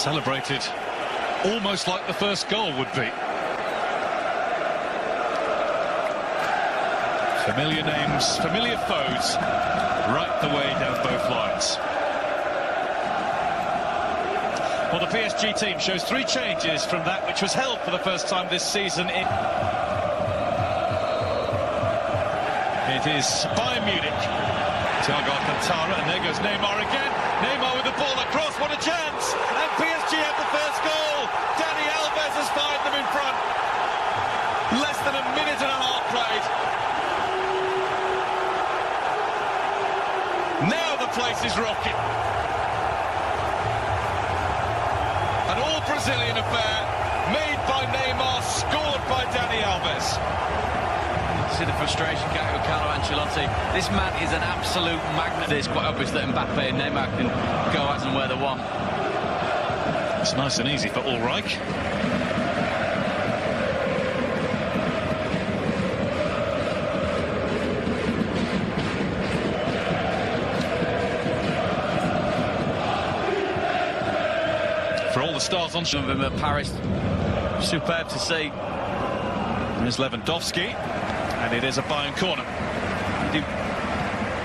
Celebrated almost like the first goal would be. Familiar names, familiar foes, right the way down both lines. Well, the PSG team shows 3 changes from that which was held for the first time this season. It is Bayern Munich. Thiago Alcantara, and there goes Neymar again. Neymar with the ball across, what a chance! And PSG have the first goal. Dani Alves has fired them in front. Less than a minute and a half played. Now the place is rocking. An all-Brazilian affair, made by Neymar, scored by Dani Alves. See the frustration getting with Carlo Ancelotti. This man is an absolute magnet. It's quite obvious that Mbappe and Neymar can go as and where they want. It's nice and easy for Ulreich. For all the stars on some of them at Paris, superb to see. There's Lewandowski, and it is a Bayern corner. You do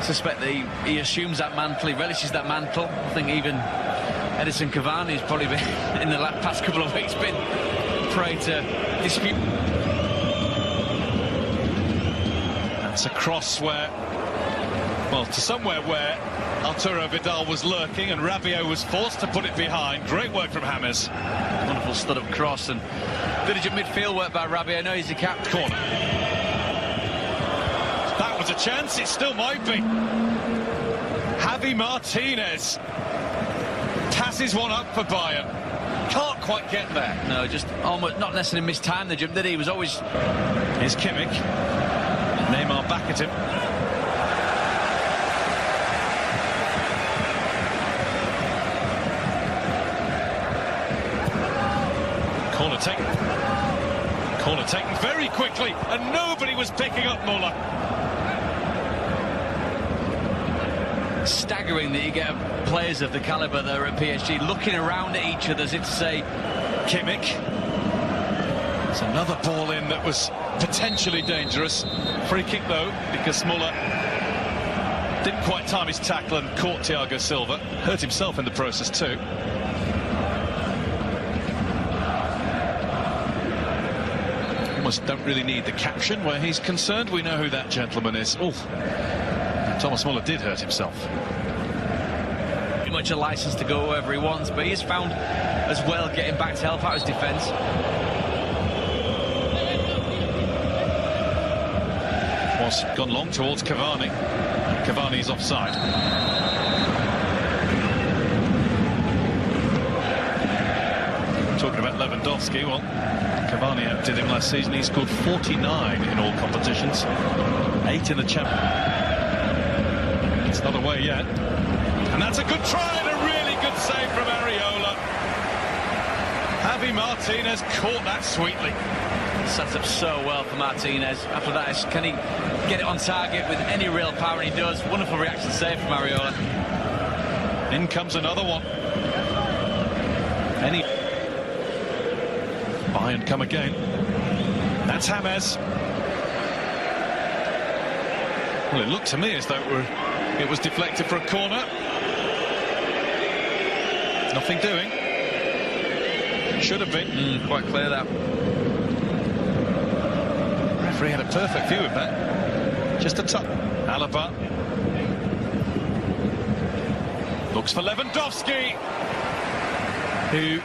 suspect that he assumes that mantle, he relishes that mantle. I think even Edison Cavani has probably been, in the past couple of weeks, been prey to dispute. That's a cross where, well, to somewhere where Arturo Vidal was lurking and Rabiot was forced to put it behind. Great work from James. Wonderful stud-up cross and diligent midfield work by Rabiot. I know he's the captain. Corner. That was a chance, it still might be. Javi Martinez passes one up for Bayern. Can't quite get there. No, just almost not necessarily mistimed the jump, did he? He was always... Here's Kimmich. Neymar back at him. Corner taken very quickly, and nobody was picking up Muller. Staggering that you get players of the calibre that are at PSG looking around at each other as if to say, Kimmich. It's another ball in that was potentially dangerous. Free kick though, because Muller didn't quite time his tackle and caught Thiago Silva. Hurt himself in the process too. Almost don't really need the caption where he's concerned. We know who that gentleman is. Oh, Thomas Muller did hurt himself. Pretty much a license to go wherever he wants, but he's found as well getting back to help out his defence. Was gone long towards Cavani. Cavani's offside. Talking about Lewandowski, well, Cavani outdid him last season. He scored 49 in all competitions, 8 in the Champions. It's not away yet. And that's a good try and a really good save from Areola. Javi Martinez caught that sweetly. Sets up so well for Martinez. After that, can he get it on target with any real power? And he does. Wonderful reaction save from Areola. In comes another one. Bayern come again. That's James. Well, it looked to me as though it was deflected for a corner. Nothing doing. Should have been. Quite clear that. Referee had a perfect view of that. Just a touch. Alaba. Looks for Lewandowski, who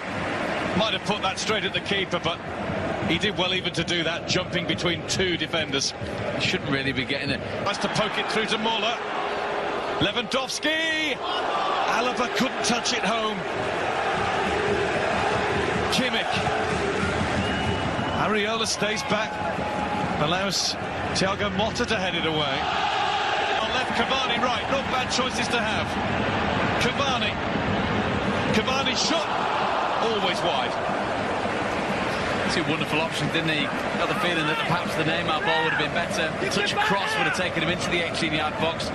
might have put that straight at the keeper, but he did well even to do that, jumping between 2 defenders. He shouldn't really be getting it. Tries to poke it through to Muller. Lewandowski! Alaba couldn't touch it home. Kimmich. Areola stays back. Allows Thiago Motta to head it away. On left, Cavani right. Not bad choices to have. Cavani. Cavani shot. Always wide. Two wonderful options, didn't he? Got the feeling that perhaps the Neymar ball would have been better. Such a cross would have taken him into the 18-yard box.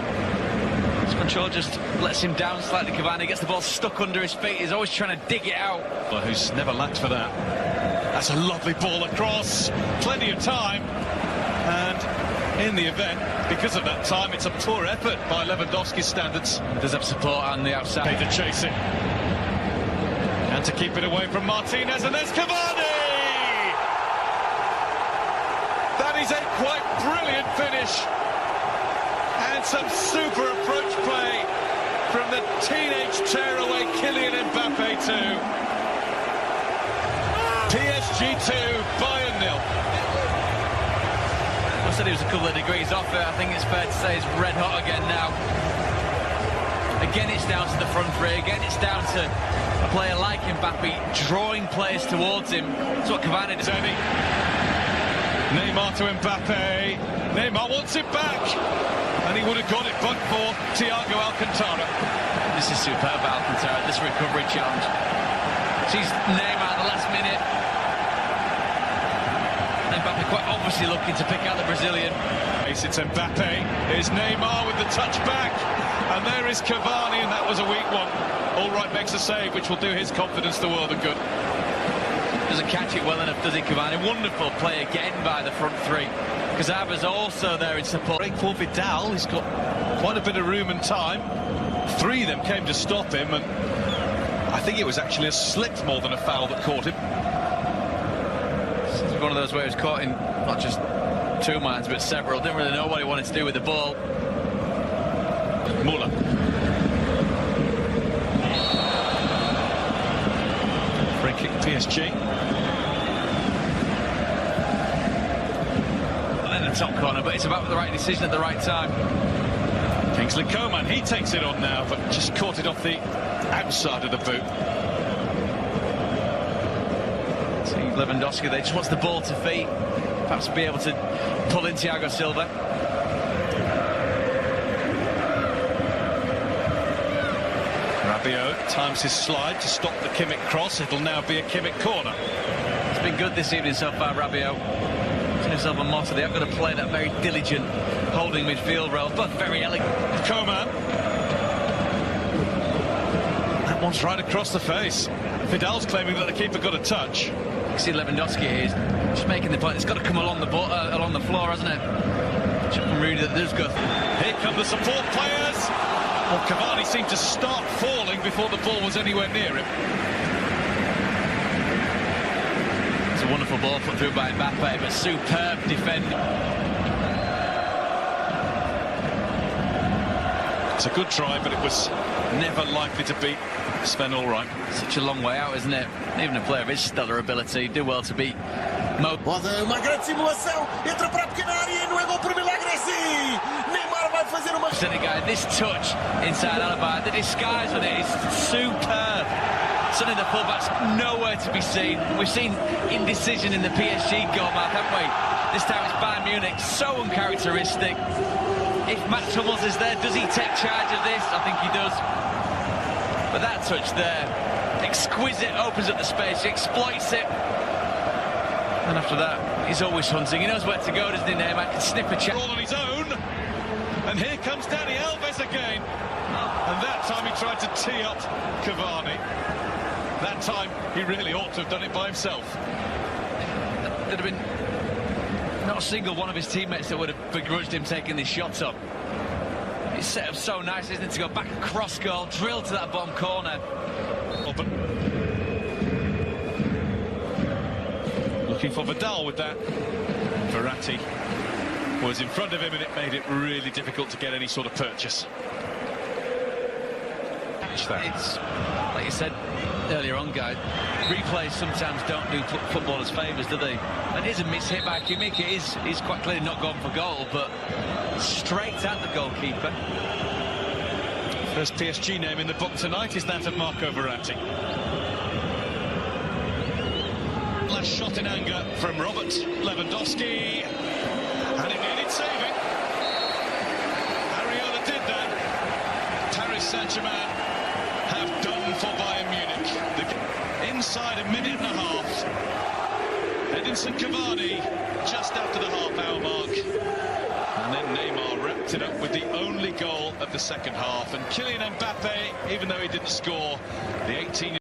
Control just lets him down slightly. Cavani gets the ball stuck under his feet. He's always trying to dig it out. Well, who's never lacked for that. That's a lovely ball across. Plenty of time. And in the event, because of that time, it's a poor effort by Lewandowski's standards. Does have support on the outside. To chase it. And to keep it away from Martinez, and there's Cavani! That is a quite brilliant finish. And some super approach play from the teenage tearaway Kylian Mbappe too. PSG 2, Bayern 0. I said he was a couple of degrees off it. I think it's fair to say it's red hot again now. Again, it's down to the front three. Again, it's down to a player like Mbappe drawing players towards him. That's what Cavani does. Neymar to Mbappe. Neymar wants it back. And he would have got it but for Thiago Alcantara. This is superb, Alcantara, this recovery challenge. Sees Neymar at the last minute. Mbappe quite obviously looking to pick out the Brazilian. It's Mbappe. Here's Neymar with the touch back. And there is Cavani, and that was a weak one. All right, makes a save, which will do his confidence the world of good. Doesn't catch it well enough, does he, Cavani? Wonderful play again by the front three. Cazava's also there in support. Break for Vidal. He's got quite a bit of room and time. Three of them came to stop him, and I think it was actually a slip more than a foul that caught him. It's one of those where he was caught in not just two minds, but several. Didn't really know what he wanted to do with the ball. Muller. Free kick PSG. Top corner, but it's about the right decision at the right time. Kingsley Coman, he takes it on now, but just caught it off the outside of the boot. See Lewandowski, they just wants the ball to feet, perhaps be able to pull in Thiago Silva. Rabiot times his slide to stop the Kimmich cross. It'll now be a Kimmich corner. It's been good this evening so far, Rabiot. Himself a motto. They have got to play that very diligent holding midfield role, but very elegant. Coman. That one's right across the face. Vidal's claiming that the keeper got a touch. You see Lewandowski here, he's just making the point. It's got to come along the floor, hasn't it? Check from Rudy that there's good. Here come the support players. Well, Cavani seemed to start falling before the ball was anywhere near him. A wonderful ball put through by Mbappe, but superb defending. It's a good try, but it was never likely to beat Sven Ulreich. Such a long way out, isn't it? Even a player of his stellar ability do well to beat Mo. Roda uma grande simulação, entra para a pequena área, não é gol por milagre assim. Neymar vai fazer uma. Senegal, this touch inside Alaba, the disguise on it is superb. Suddenly the fullback's nowhere to be seen. We've seen indecision in the PSG goal, Mark, haven't we? This time it's Bayern Munich, so uncharacteristic. If Matt Hummels is there, does he take charge of this? I think he does. But that touch there, exquisite, opens up the space, he exploits it. And after that, he's always hunting. He knows where to go, doesn't he, Neymar? Can snip a chance. All on his own. And here comes Dani Alves again. And that time he tried to tee up Cavani. That time, he really ought to have done it by himself. There'd have been not a single one of his teammates that would have begrudged him taking this shot up. It's set up so nice, isn't it, to go back across goal, drill to that bottom corner. Open. Looking for Vidal with that. Verratti was in front of him, and it made it really difficult to get any sort of purchase. It's, like you said earlier on, guys, replays sometimes don't do footballers favours, do they? And it is a miss hit by Kimmich. He's quite clearly not gone for goal, but straight at the goalkeeper. First PSG name in the book tonight is that of Marco Verratti. Last shot in anger from Robert Lewandowski, and it needed saving. Areola did that. Paris Saint-Germain have done for Bayern Munich. Inside a minute and a half. Edinson Cavani just after the half-hour mark. And then Neymar wrapped it up with the only goal of the second half. And Kylian Mbappe, even though he didn't score, the 18